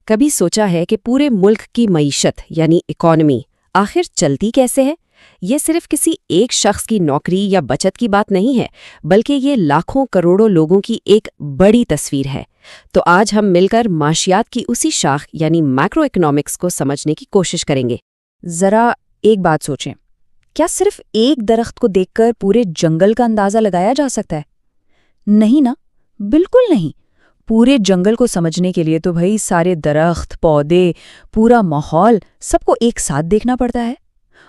کبھی سوچا ہے کہ پورے ملک کی معیشت یعنی اکانومی آخر چلتی کیسے ہے؟ یہ صرف کسی ایک شخص کی نوکری یا بچت کی بات نہیں ہے، بلکہ یہ لاکھوں کروڑوں لوگوں کی ایک بڑی تصویر ہے۔ تو آج ہم مل کر معاشیات کی اسی شاخ یعنی میکرو اکنامکس کو سمجھنے کی کوشش کریں گے۔ ذرا ایک بات سوچیں، کیا صرف ایک درخت کو دیکھ کر پورے جنگل کا اندازہ لگایا جا سکتا ہے؟ نہیں نا، بالکل نہیں۔ پورے جنگل کو سمجھنے کے لیے تو بھئی سارے درخت، پودے، پورا ماحول سب کو ایک ساتھ دیکھنا پڑتا ہے۔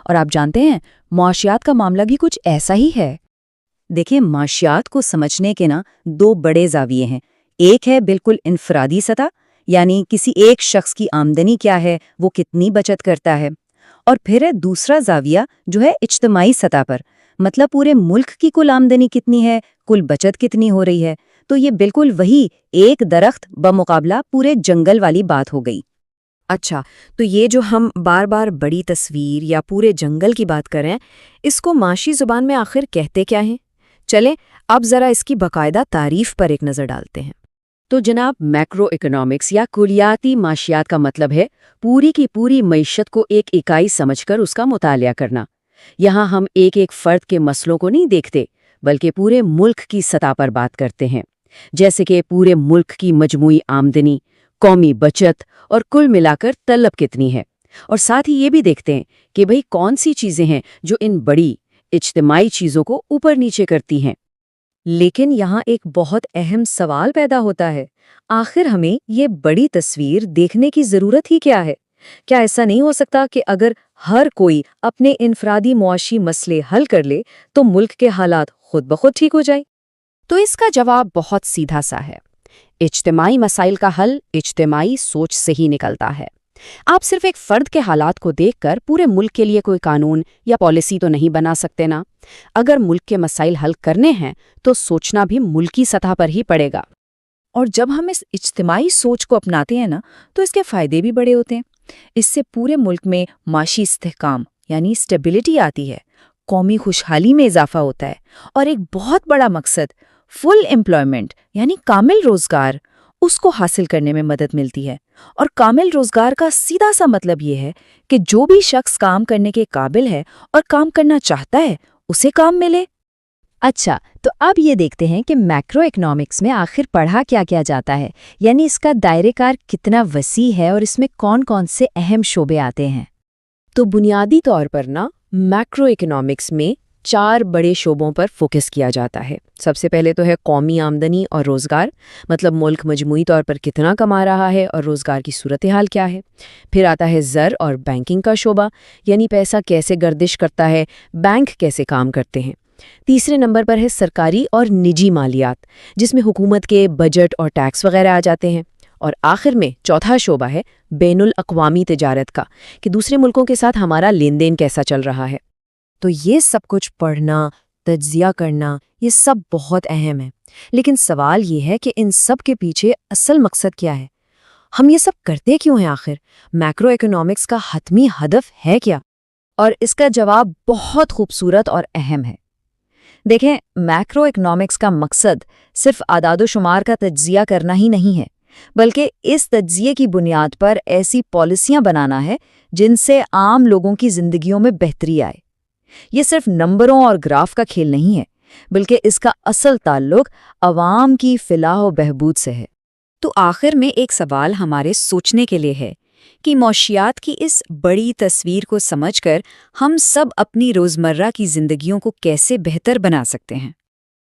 اور آپ جانتے ہیں معاشیات کا معاملہ بھی کچھ ایسا ہی ہے۔ دیکھیں، معاشیات کو سمجھنے کے دو بڑے زاویے ہیں۔ ایک ہے بالکل انفرادی سطح، یعنی کسی ایک شخص کی آمدنی کیا ہے، وہ کتنی بچت کرتا ہے، اور پھر ہے دوسرا زاویہ جو ہے اجتماعی سطح پر، مطلب پورے ملک کی کل آمدنی کتنی ہے، کل بچت کتنی ہو رہی ہے۔ تو یہ بالکل وہی ایک درخت بمقابلہ پورے جنگل والی بات ہو گئی۔ اچھا، تو یہ جو ہم بار بار بڑی تصویر یا پورے جنگل کی بات کریں، اس کو معاشی زبان میں آخر کہتے کیا ہیں؟ چلیں اب ذرا اس کی باقاعدہ تعریف پر ایک نظر ڈالتے ہیں۔ تو جناب، میکرو اکنامکس یا کلیاتی معاشیات کا مطلب ہے پوری کی پوری معیشت کو ایک اکائی سمجھ کر اس کا مطالعہ کرنا۔ یہاں ہم ایک ایک فرد کے مسئلوں کو نہیں دیکھتے، بلکہ پورے ملک کی سطح پر بات کرتے ہیں، جیسے کہ پورے ملک کی مجموعی آمدنی، قومی بچت اور کل ملا کر طلب کتنی ہے، اور ساتھ ہی یہ بھی دیکھتے ہیں کہ بھئی کون سی چیزیں ہیں جو ان بڑی اجتماعی چیزوں کو اوپر نیچے کرتی ہیں۔ لیکن یہاں ایک بہت اہم سوال پیدا ہوتا ہے، آخر ہمیں یہ بڑی تصویر دیکھنے کی ضرورت ہی کیا ہے؟ کیا ایسا نہیں ہو سکتا کہ اگر ہر کوئی اپنے انفرادی معاشی مسئلے حل کر لے تو ملک کے حالات خود بخود ٹھیک ہو جائیں؟ تو اس کا جواب بہت سیدھا سا ہے۔ اجتماعی مسائل کا حل اجتماعی سوچ سے ہی نکلتا ہے۔ آپ صرف ایک فرد کے حالات کو دیکھ کر پورے ملک کے لیے کوئی قانون یا پالیسی تو نہیں بنا سکتے نا۔ اگر ملک کے مسائل حل کرنے ہیں تو سوچنا بھی ملکی سطح پر ہی پڑے گا۔ اور جب ہم اس اجتماعی سوچ کو اپناتے ہیں نا، تو اس کے فائدے بھی بڑے ہوتے ہیں۔ اس سے پورے ملک میں معاشی استحکام یعنی اسٹیبلٹی آتی ہے، قومی خوشحالی میں اضافہ ہوتا ہے، اور ایک بہت بڑا مقصد فل امپلائمنٹ یعنی کامل روزگار، اس کو حاصل کرنے میں مدد ملتی ہے۔ اور کامل روزگار کا سیدھا سا مطلب یہ ہے کہ جو بھی شخص کام کرنے کے قابل ہے اور کام کرنا چاہتا ہے، اسے کام ملے۔ اچھا، تو اب یہ دیکھتے ہیں کہ میکرو اکنامکس میں آخر پڑھا کیا کیا جاتا ہے، یعنی اس کا دائرہ کار کتنا وسیع ہے اور اس میں کون کون سے اہم شعبے آتے ہیں۔ تو بنیادی طور پر میکرو اکنامکس میں 4 بڑے شعبوں پر فوکس کیا جاتا ہے۔ سب سے پہلے تو ہے قومی آمدنی اور روزگار، مطلب ملک مجموعی طور پر کتنا کما رہا ہے اور روزگار کی صورتحال کیا ہے۔ پھر آتا ہے زر اور بینکنگ کا شعبہ، یعنی پیسہ کیسے گردش کرتا ہے، بینک کیسے کام کرتے ہیں۔ تیسرے نمبر پر ہے سرکاری اور نجی مالیات، جس میں حکومت کے بجٹ اور ٹیکس وغیرہ آ جاتے ہیں۔ اور آخر میں چوتھا شعبہ ہے بین الاقوامی تجارت کا، کہ دوسرے ملکوں کے ساتھ ہمارا لین دین کیسا چل رہا ہے۔ تو یہ سب کچھ پڑھنا، تجزیہ کرنا، یہ سب بہت اہم ہے، لیکن سوال یہ ہے کہ ان سب کے پیچھے اصل مقصد کیا ہے؟ ہم یہ سب کرتے کیوں ہیں آخر؟ میکرو اکنامکس کا حتمی ہدف ہے کیا؟ اور اس کا جواب بہت خوبصورت اور اہم ہے۔ دیکھیں، میکرو اکنامکس کا مقصد صرف اعداد و شمار کا تجزیہ کرنا ہی نہیں ہے، بلکہ اس تجزیے کی بنیاد پر ایسی پالیسیاں بنانا ہے جن سے عام لوگوں کی زندگیوں میں بہتری آئے۔ یہ صرف نمبروں اور گراف کا کھیل نہیں ہے، بلکہ اس کا اصل تعلق عوام کی فلاح و بہبود سے ہے۔ تو آخر میں ایک سوال ہمارے سوچنے کے لیے ہے کہ معاشیات کی اس بڑی تصویر کو سمجھ کر ہم سب اپنی روزمرہ کی زندگیوں کو کیسے بہتر بنا سکتے ہیں؟